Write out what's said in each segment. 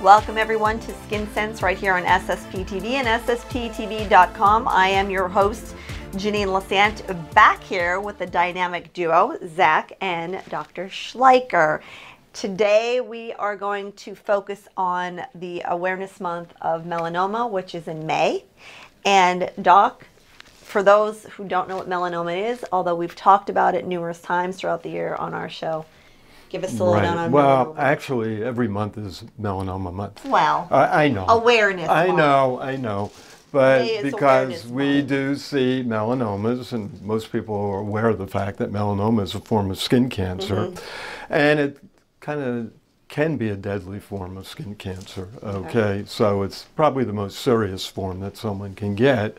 Welcome everyone to Skin Sense right here on SSP TV and SSPTV.com. I am your host, Janine Lasant, back here with the dynamic duo, Zach and Dr. Schleicher. Today we are going to focus on the Awareness Month of Melanoma, which is in May. And Doc, for those who don't know what melanoma is, although we've talked about it numerous times throughout the year on our show, give us a lowdown on melanoma. Well, actually, every month is Melanoma Month. Well, I know. Awareness Month. I know. But because we month. do see melanomas, and most people are aware of the fact that melanoma is a form of skin cancer, and it kind of can be a deadly form of skin cancer, okay? So it's probably the most serious form that someone can get.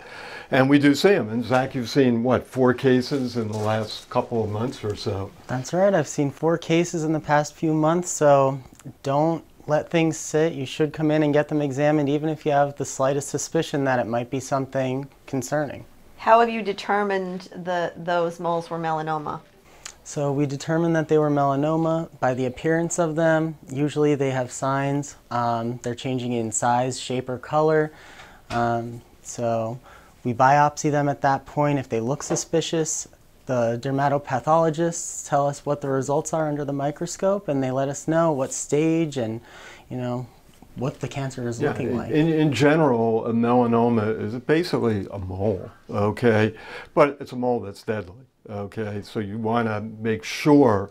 And we do see them. And Zach, you've seen, what, 4 cases in the last couple of months or so? That's right. I've seen 4 cases in the past few months, so don't let things sit. You should come in and get them examined, even if you have the slightest suspicion that it might be something concerning. How have you determined those moles were melanoma? So we determined that they were melanoma by the appearance of them. Usually they have signs. They're changing in size, shape, or color. So we biopsy them at that point. If they look suspicious, the dermatopathologists tell us what the results are under the microscope, and they let us know what stage and, you know, what the cancer is looking like. In general, a melanoma is basically a mole, okay? But it's a mole that's deadly, okay? So you want to make sure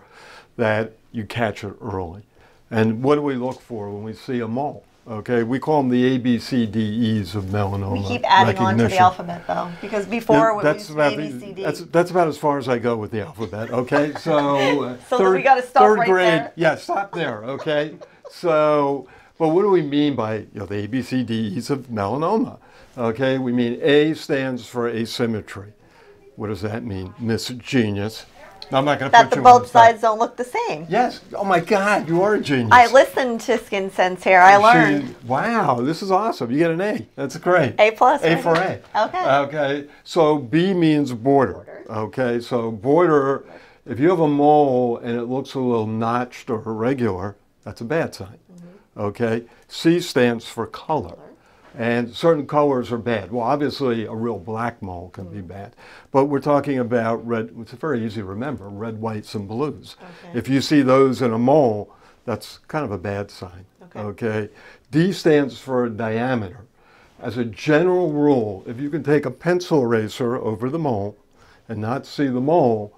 that you catch it early. And what do we look for when we see a mole? Okay, we call them the ABCDEs of melanoma. We keep adding on to the alphabet, though, because before we used ABCD. That's about as far as I go with the alphabet. Okay, so we got to stop third right grade. there. Yeah, stop there. Okay, so but what do we mean by the ABCDEs of melanoma? Okay, we mean A stands for asymmetry. What does that mean, Miss Genius? No, I'm not going to put you on the both sides don't look the same. Yes. Oh my God, you are a genius. I listened to Skin Sense here. I learned. Wow, this is awesome. You get an A. That's great. A plus. A for A. Okay. Okay. So B means border. Okay. So border. If you have a mole and it looks a little notched or irregular, that's a bad sign. Okay. C stands for color. And certain colors are bad. Well, obviously, a real black mole can be bad. But we're talking about red, it's very easy to remember, red, whites, and blues. Okay. If you see those in a mole, that's kind of a bad sign. Okay. D stands for diameter. As a general rule, if you can take a pencil eraser over the mole and not see the mole,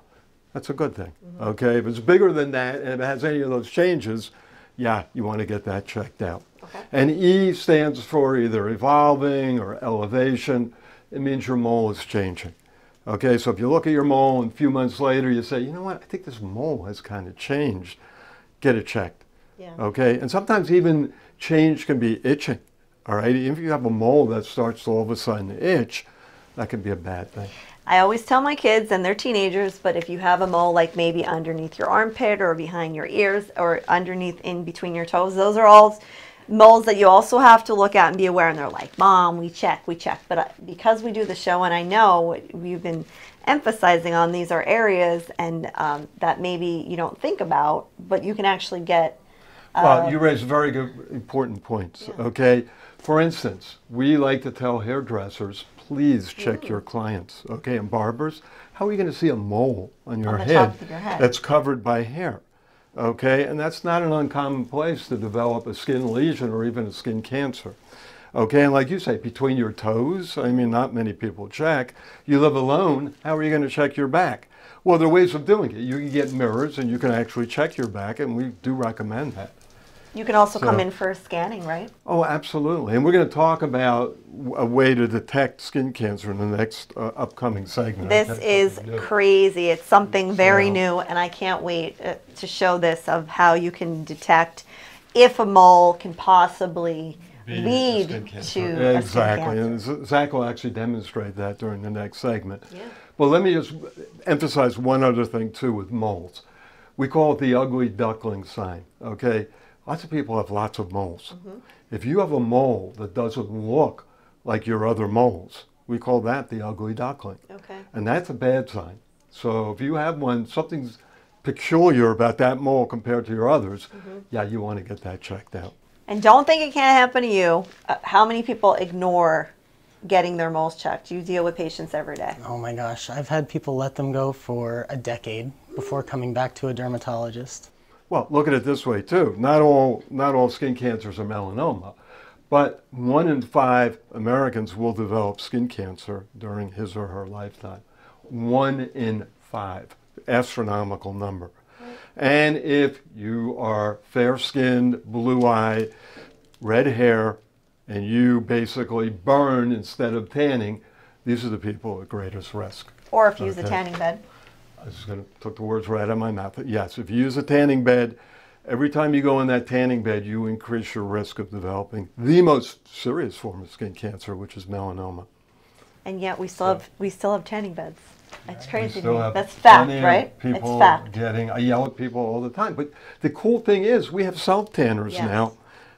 that's a good thing. Okay. If it's bigger than that and if it has any of those changes, yeah, you want to get that checked out. And E stands for either evolving or elevation. It means your mole is changing. Okay, so if you look at your mole and a few months later you say, you know what, I think this mole has kind of changed, get it checked. Yeah. Okay, and sometimes even change can be itching. All right, if you have a mole that starts to all of a sudden itch, that can be a bad thing. I always tell my kids, and they're teenagers, but if you have a mole like maybe underneath your armpit or behind your ears or underneath in between your toes, those are all moles that you also have to look at and be aware. And they're like, Mom, we check. But because we do the show, and I know we've been emphasizing on these are areas and that maybe you don't think about, but you can actually get. Well, you raise very good, important points. Yeah. Okay. For instance, we like to tell hairdressers, please check your clients. Okay, and barbers, how are you going to see a mole on your head that's covered by hair? Okay, and that's not an uncommon place to develop a skin lesion or even a skin cancer. Okay, and like you say, between your toes, I mean, not many people check. You live alone, how are you going to check your back? Well, there are ways of doing it. You can get mirrors and you can actually check your back, and we do recommend that. You can also come in for scanning, right? Oh, absolutely. And we're going to talk about a way to detect skin cancer in the next upcoming segment. This is crazy. It's something very new, and I can't wait to show this of how you can detect if a mole can possibly lead to a skin cancer. Exactly. And Zach will actually demonstrate that during the next segment. Yeah. But let me just emphasize one other thing, too, with moles. We call it the ugly duckling sign, okay? Lots of people have lots of moles. If you have a mole that doesn't look like your other moles, we call that the ugly duckling. Okay. And that's a bad sign. So if you have one, something's peculiar about that mole compared to your others, yeah, you want to get that checked out. And don't think it can't happen to you. How many people ignore getting their moles checked? You deal with patients every day. Oh my gosh, I've had people let them go for a decade before coming back to a dermatologist. Well, look at it this way too. Not all skin cancers are melanoma, but 1 in 5 Americans will develop skin cancer during his or her lifetime. 1 in 5, astronomical number. And if you are fair-skinned, blue-eyed, red hair, and you basically burn instead of tanning, these are the people at greatest risk. Or if you use a tanning bed. I was going to took the words right out of my mouth. Yes, if you use a tanning bed, every time you go in that tanning bed, you increase your risk of developing the most serious form of skin cancer, which is melanoma. And yet we still have tanning beds. It's crazy to me. Have That's fact, plenty of right? People It's fact. getting, I yell at people all the time. But the cool thing is we have self-tanners Yes. now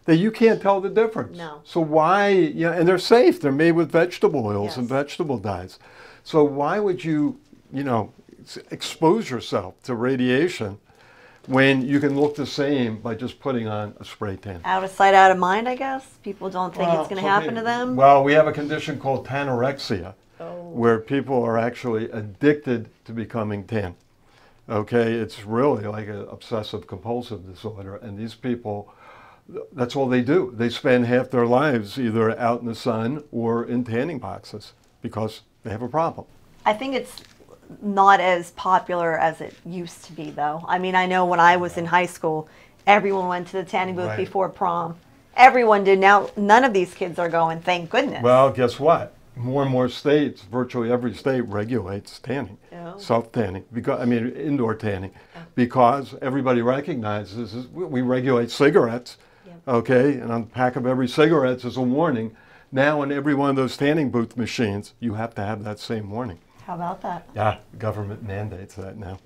that you can't tell the difference. No. So why, and they're safe. They're made with vegetable oils and Yes. vegetable dyes. So why would you, expose yourself to radiation when you can look the same by just putting on a spray tan? Out of sight, out of mind, I guess. People don't think it's going to happen to them. Well, we have a condition called panorexia, Oh. where people are actually addicted to becoming tan. Okay, it's really like an obsessive compulsive disorder, and these people, that's all they do. They spend half their lives either out in the sun or in tanning boxes because they have a problem. I think it's not as popular as it used to be, though. I mean, I know when I was in high school, everyone went to the tanning booth Right. before prom. Everyone did. Now, none of these kids are going, thank goodness. Well, guess what? More and more states, virtually every state regulates tanning, Oh. self-tanning, indoor tanning, because everybody recognizes we regulate cigarettes, okay, and on the back of every cigarette is a warning. Now in every one of those tanning booth machines, you have to have that same warning. How about that? Yeah, the government mandates that now.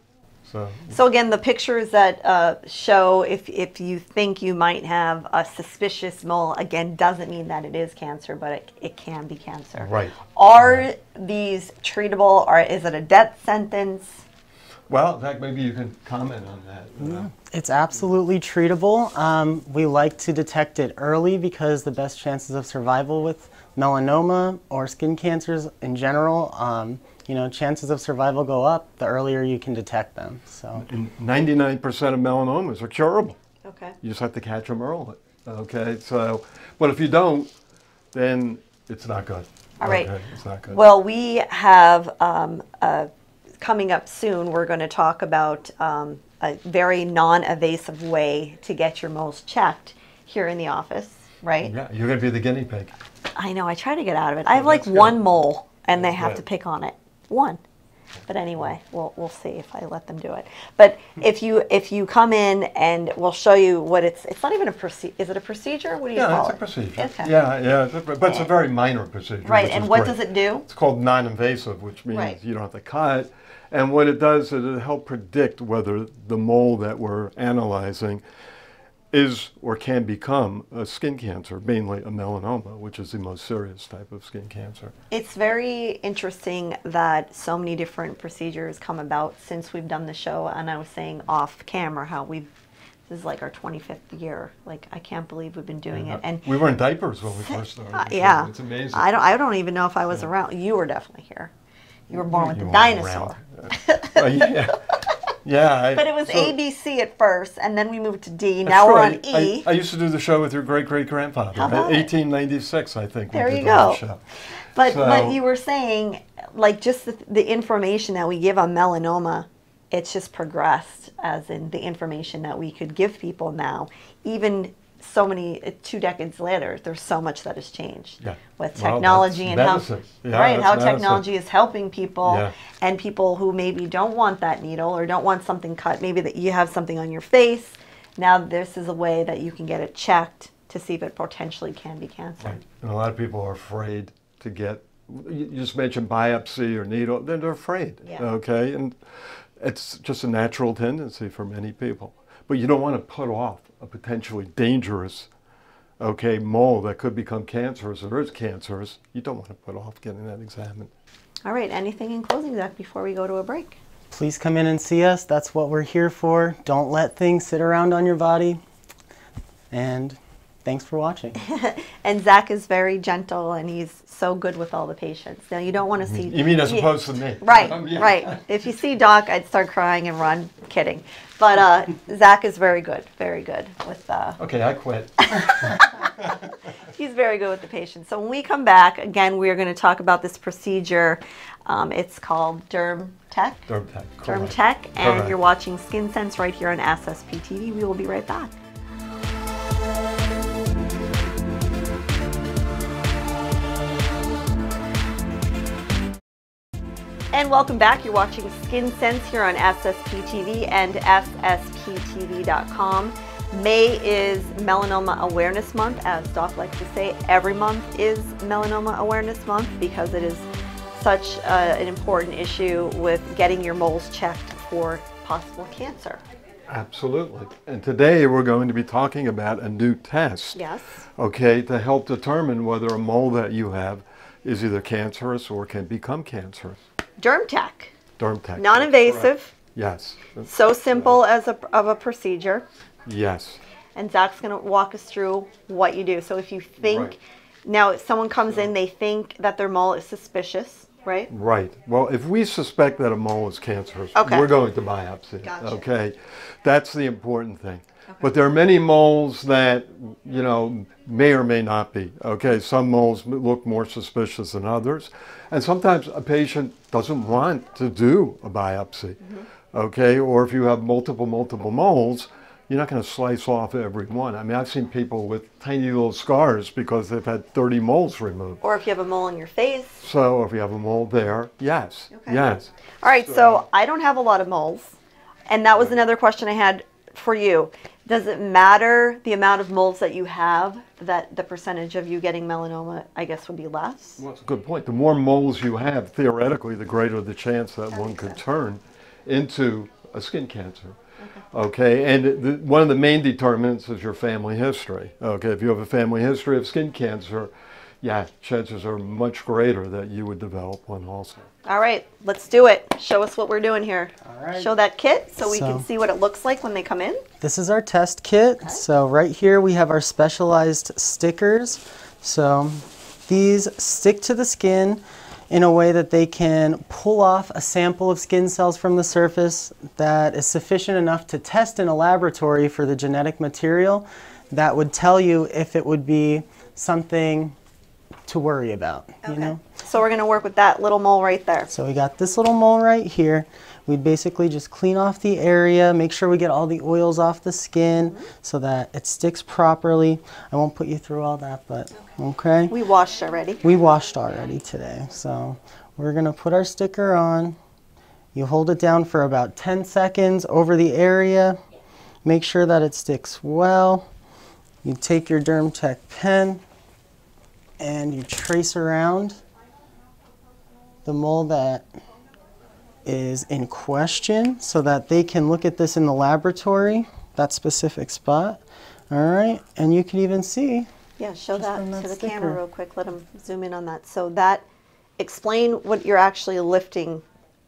So again, the pictures that show if you think you might have a suspicious mole, again, doesn't mean that it is cancer, but it can be cancer. Right. Are these treatable, or is it a death sentence? Well, Zach, maybe you can comment on that. It's absolutely treatable. We like to detect it early because the best chances of survival with melanoma or skin cancers in general, chances of survival go up the earlier you can detect them. So, And 99% of melanomas are curable. Okay. You just have to catch them early. Okay, so, but if you don't, then it's not good. All right. Okay, it's not good. Well, we have coming up soon, we're going to talk about a very non-invasive way to get your moles checked here in the office, right? Yeah, you're going to be the guinea pig. I know, I try to get out of it. I have Well, like that's one good. mole and they have Right. to pick on it. One. But anyway, we'll see if I let them do it. But if you come in and we'll show you what it's not even a procedure. Is it a procedure? What do you call Yeah, it? it's a procedure. Okay. Yeah, but it's a very minor procedure. Right, which and is what great. does it do? It's called non-invasive, which means Right. you don't have to cut. And what it does is it helps predict whether the mole that we're analyzing is or can become a skin cancer, mainly a melanoma, which is the most serious type of skin cancer. It's very interesting that so many different procedures come about since we've done the show. And I was saying off camera how this is like our 25th year. Like, I can't believe we've been doing it. And we were in diapers when we first started. yeah, It's amazing. I don't even know if I was around. You were definitely here. You were born with You the weren't dinosaur. around. Yeah. But it was ABC at first, and then we moved to D. That's Now we're right. on E. I used to do the show with your great-great-grandfather. How about it? 1896, I think. There we did you the go. show. But So- you were saying, like, just the information that we give on melanoma, it's just progressed, as in the information that we could give people now. Even so many, 2 decades later, there's so much that has changed Yeah. with Well, technology that's and how, medicine. Yeah, right, that's how medicine. technology is helping people, Yeah. and people who maybe don't want that needle or don't want something cut, maybe that you have something on your face. Now this is a way that you can get it checked to see if it potentially can be cancer. Right. And a lot of people are afraid to get, you just mentioned biopsy or needle, they're afraid, Yeah. okay? And it's just a natural tendency for many people. But you don't want to put off a potentially dangerous okay, mole that could become cancerous or is cancerous, you don't want to put off getting that examined. All right, anything in closing, Zach, before we go to a break? Please come in and see us. That's what we're here for. Don't let things sit around on your body. And thanks for watching. And Zach is very gentle, and he's so good with all the patients. Now, you don't want to see... You mean as opposed to me? Right, Yeah. right. If you see Doc, I'd start crying and run. Kidding. But Zach is very good with... Okay, I quit. He's very good with the patients. So when we come back, again, we're going to talk about this procedure. It's called DermTech. DermTech. DermTech, and Correct. you're watching Skin Sense right here on SSP TV. We will be right back. And welcome back. You're watching Skin Sense here on SSP TV and SSPTV.com. May is Melanoma Awareness Month. As Doc likes to say, every month is Melanoma Awareness Month because it is such an important issue with getting your moles checked for possible cancer. Absolutely. And today we're going to be talking about a new test. Yes. Okay, to help determine whether a mole that you have is either cancerous or can become cancerous. DermTech. DermTech. Non-invasive. Yes. So simple as of a procedure. Yes. And Zach's going to walk us through what you do. So if you think, Right. now if someone comes in, they think that their mole is suspicious, right? Right. Well, if we suspect that a mole is cancerous, Okay. we're going to biopsy it. Gotcha. Okay. That's the important thing. But there are many moles that, you know, may or may not be. Okay. Some moles look more suspicious than others. And sometimes a patient doesn't want to do a biopsy. Okay. Or if you have multiple moles, you're not going to slice off every one. I mean, I've seen people with tiny little scars because they've had 30 moles removed. Or if you have a mole in your face. So if you have a mole there, yes, Okay. yes. All right, so I don't have a lot of moles. And that was another question I had for you. Does it matter the amount of moles that you have, that the percentage of you getting melanoma, I guess, would be less? Well, that's a good point. The more moles you have, theoretically, the greater the chance that one could turn into a skin cancer. Okay, and one of the main determinants is your family history. Okay, if you have a family history of skin cancer, yeah, chances are much greater that you would develop one also. All right, let's do it. Show us what we're doing here. All right. Show that kit so we So- can see what it looks like when they come in. This is our test kit. So right here we have our specialized stickers. So these stick to the skin in a way that they can pull off a sample of skin cells from the surface that is sufficient enough to test in a laboratory for the genetic material that would tell you if it would be something to worry about, you know? So we're going to work with that little mole right there. So we got this little mole right here. We basically just clean off the area, make sure we get all the oils off the skin so that it sticks properly. I won't put you through all that, but okay. We washed already. We washed already today. So we're gonna put our sticker on. You hold it down for about 10 seconds over the area. Make sure that it sticks well. You take your DermTech pen and you trace around the mole that is in question so that they can look at this in the laboratory, that specific spot. All right, and you can even see. Yeah, show Just that from that to the sticker. camera real quick. Let them zoom in on that. So that, explain what you're actually lifting.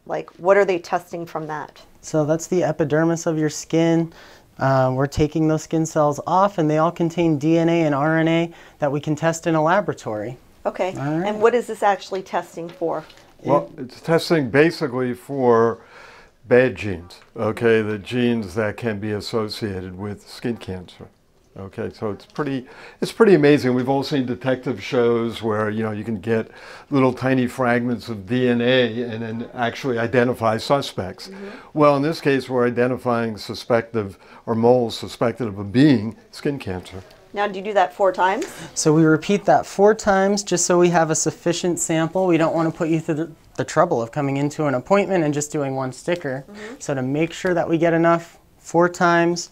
Like, what are they testing from that? So that's the epidermis of your skin. We're taking those skin cells off, and they all contain DNA and RNA that we can test in a laboratory. Okay, All right. and what is this actually testing for? Well, it's testing basically for bad genes, okay, the genes that can be associated with skin cancer. Okay, so it's pretty amazing. We've all seen detective shows where, you know, you can get little tiny fragments of DNA and then actually identify suspects. Well, in this case, we're identifying suspected or moles suspected of being skin cancer. Now, do you do that 4 times? So we repeat that 4 times just so we have a sufficient sample. We don't want to put you through the trouble of coming into an appointment and just doing 1 sticker. So to make sure that we get enough 4 times,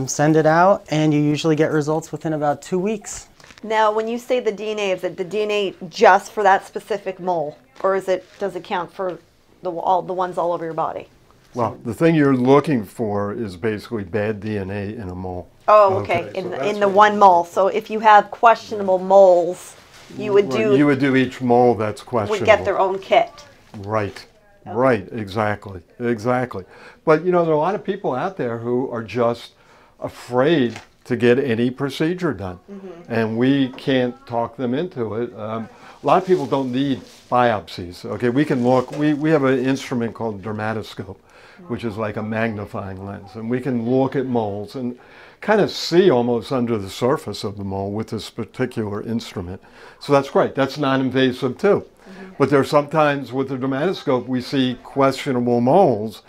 send it out, and you usually get results within about 2 weeks. Now, when you say the DNA, is it the DNA just for that specific mole, or does it count for all the ones all over your body? Well, the thing you're looking for is basically bad DNA in a mole. Oh, okay. In the one mole. So if you have questionable moles, you would do. You would do each mole that's questionable. Would get their own kit. Right. Okay. Right. Exactly. Exactly. But you know, there are a lot of people out there who are just afraid to get any procedure done, and we can't talk them into it. A lot of people don't need biopsies. Okay, we can look. We have an instrument called Dermatoscope, which is like a magnifying lens, and we can look at moles and kind of see almost under the surface of the mole with this particular instrument. So that's great. That's non-invasive too. But there's sometimes with the dermatoscope we see questionable moles.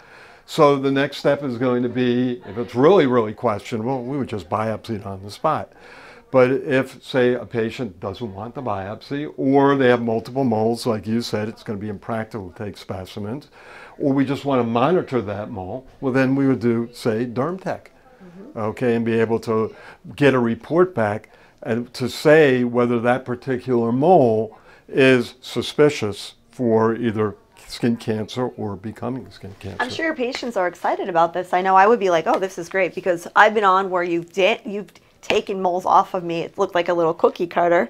So the next step is going to be, if it's really, really questionable, we would just biopsy it on the spot. But if, say, a patient doesn't want the biopsy, or they have multiple moles, like you said, it's going to be impractical to take specimens, or we just want to monitor that mole, well, then we would do, say, DermTech, okay, and be able to get a report back and to say whether that particular mole is suspicious for either skin cancer or becoming skin cancer. I'm sure your patients are excited about this. I know I would be like, oh, this is great, because I've been on where you've taken moles off of me. It looked like a little cookie cutter,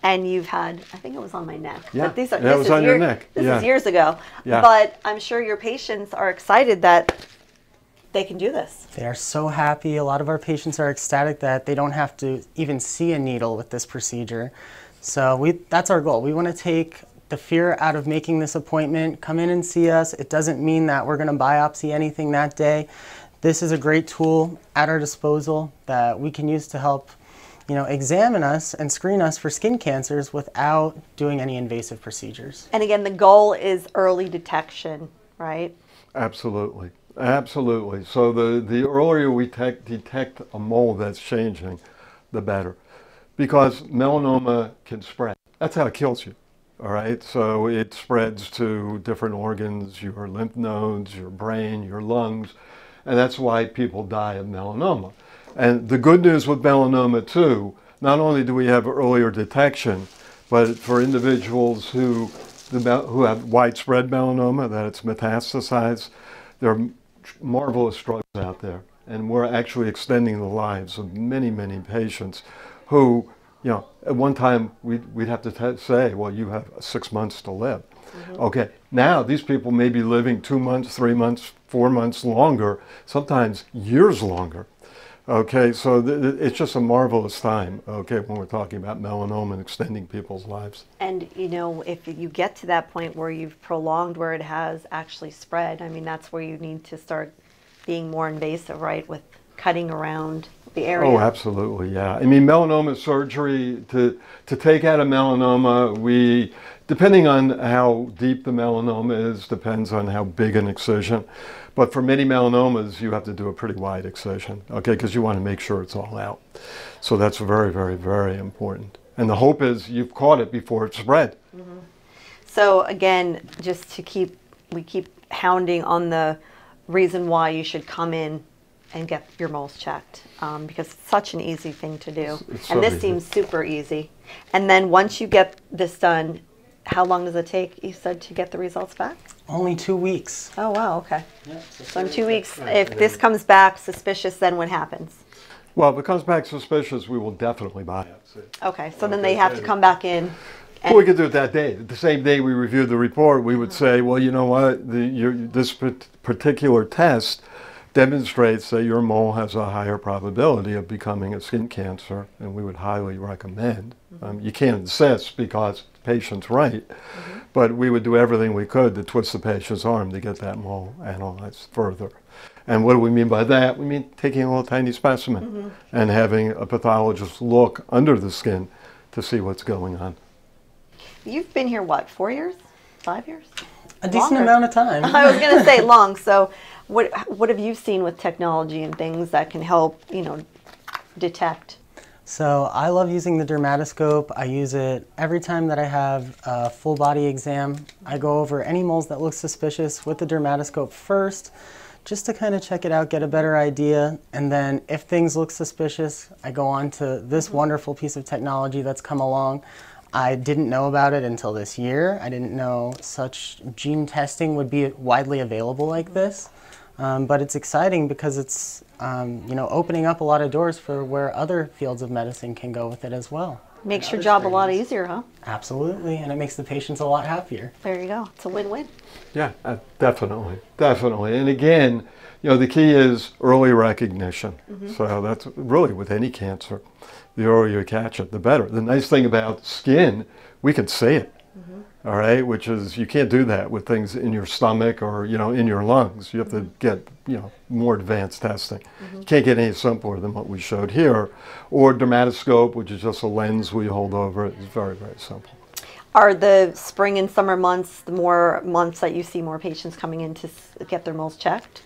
and you've had, I think it was on my neck. Yeah, but these it was on your neck. This is years ago. Yeah. But I'm sure your patients are excited that they can do this. They are so happy. A lot of our patients are ecstatic that they don't have to even see a needle with this procedure. So that's our goal. We want to take the fear out of making this appointment. Come in and see us. It doesn't mean that we're going to biopsy anything that day. This is a great tool at our disposal that we can use to help, examine us and screen us for skin cancers without doing any invasive procedures. And again, the goal is early detection, right? Absolutely. Absolutely. So the earlier we detect a mole that's changing, the better. Because melanoma can spread. That's how it kills you. All right, so it spreads to different organs, your lymph nodes, your brain, your lungs, and that's why people die of melanoma. And the good news with melanoma too, not only do we have earlier detection, but for individuals who have widespread melanoma, that it's metastasized, there are marvelous drugs out there, and we're actually extending the lives of many, many patients who, at one time we'd have to say, well, you have 6 months to live. Okay, now these people may be living 2 months, 3 months, 4 months longer, sometimes years longer. Okay, so it's just a marvelous time, okay, when we're talking about melanoma and extending people's lives. And, if you get to that point where you've prolonged where it has actually spread, I mean, that's where you need to start being more invasive, right, with cutting around the area. Oh, absolutely, yeah. I mean, melanoma surgery, to take out a melanoma, depending on how deep the melanoma is, depends on how big an excision. But for many melanomas, you have to do a pretty wide excision, okay, because you want to make sure it's all out. So that's very, very, very important. And the hope is you've caught it before it spread. So again, just we keep hounding on the reason why you should come in and get your moles checked, because it's such an easy thing to do. And this seems super easy. And then once you get this done, how long does it take, you said, to get the results back? Only 2 weeks. Oh, wow, okay. Yeah, so in 2 weeks, if this comes back suspicious, then what happens? Well, if it comes back suspicious, we will definitely biopsy. Okay, so then they have to come back in. Well, we could do it that day. The same day we reviewed the report, we would say, well, you know what, this particular test demonstrates that your mole has a higher probability of becoming a skin cancer, and we would highly recommend. You can't insist because the patient's right, but we would do everything we could to twist the patient's arm to get that mole analyzed further. And what do we mean by that? We mean taking a little tiny specimen and having a pathologist look under the skin to see what's going on. You've been here, what, 4 years? 5 years? A decent amount of time. I was going to say long. So what have you seen with technology and things that can help, detect? So I love using the dermatoscope. I use it every time that I have a full body exam. I go over any moles that look suspicious with the dermatoscope first, just to kind of check it out, get a better idea. And then if things look suspicious, I go on to this wonderful piece of technology that's come along. I didn't know about it until this year. I didn't know such gene testing would be widely available like this. But it's exciting because it's you know, opening up a lot of doors for where other fields of medicine can go with it as well. Makes your job a lot easier, huh? Absolutely, and it makes the patients a lot happier. There you go. It's a win-win. Yeah, definitely, definitely. And again, you know, the key is early recognition. So that's really with any cancer. The earlier you catch it, the better. The nice thing about skin, we can see it. All right, which is you can't do that with things in your stomach or, you know, in your lungs. You have to get, you know, more advanced testing. You can't get any simpler than what we showed here. Or Dermatoscope, which is just a lens we hold over it. It's very, very simple. Are the spring and summer months the more months that you see more patients coming in to get their moles checked?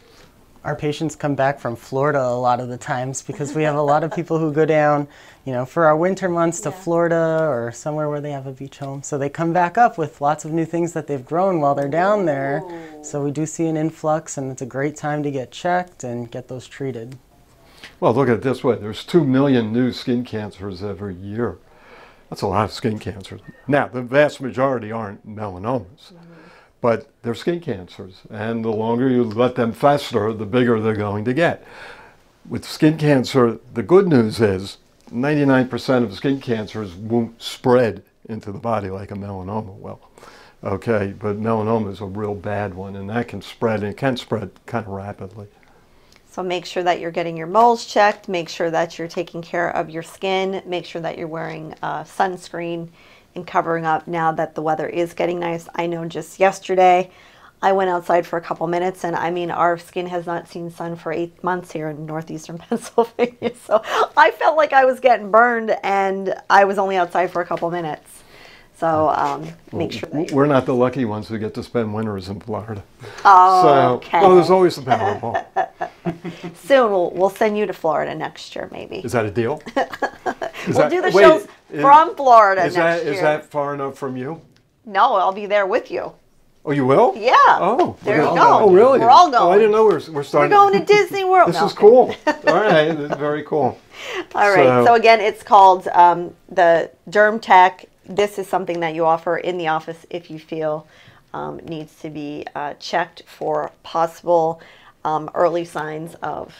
Our patients come back from Florida a lot of the times because we have a lot of people who go down, you know, for our winter months to Florida or somewhere where they have a beach home. So they come back up with lots of new things that they've grown while they're down there. So we do see an influx, and it's a great time to get checked and get those treated. Well, look at it this way. There's 2 million new skin cancers every year. That's a lot of skin cancers. Now, the vast majority aren't melanomas. But they're skin cancers, and the longer you let them fester, the bigger they're going to get. With skin cancer, the good news is 99% of skin cancers won't spread into the body like a melanoma will. Okay, but melanoma is a real bad one, and that can spread, and it can spread kind of rapidly. So make sure that you're getting your moles checked, make sure that you're taking care of your skin, make sure that you're wearing sunscreen and covering up now that the weather is getting nice. I know just yesterday I went outside for a couple minutes, and I mean, our skin has not seen sun for 8 months here in northeastern Pennsylvania. So I felt like I was getting burned, and I was only outside for a couple minutes. So make sure that we're not the lucky ones who get to spend winters in Florida. Oh, so, okay. Well, there's always the Powerball. Soon we'll send you to Florida next year, maybe. Is that a deal? We'll do the shows from Florida next year. Is that far enough from you? No, I'll be there with you. Oh, you will? Yeah. Oh, there you go. Oh, really? We're all going. Oh, I didn't know we're starting. We're going to Disney World. This is cool. All right, this is very cool. All right. So again, it's called the DermTech. This is something that you offer in the office if you feel needs to be checked for possible early signs of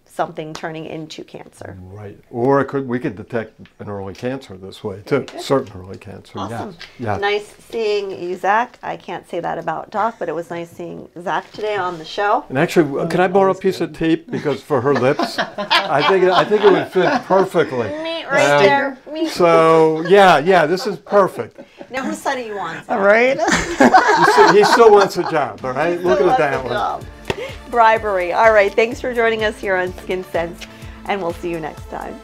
something turning into cancer. Right. Or we could detect an early cancer this way too. Certain early cancer. Awesome. Yes. Yeah. Nice seeing you, Zach. I can't say that about Doc, but it was nice seeing Zach today on the show. And actually, can I borrow a piece of tape because for her lips, I think it would fit perfectly. Me right there. Me. So yeah, this is perfect. Now, whose side are you on? All right. He still wants a job. All right. Look at that one. Bribery. All right. Thanks for joining us here on Skin Sense, and we'll see you next time.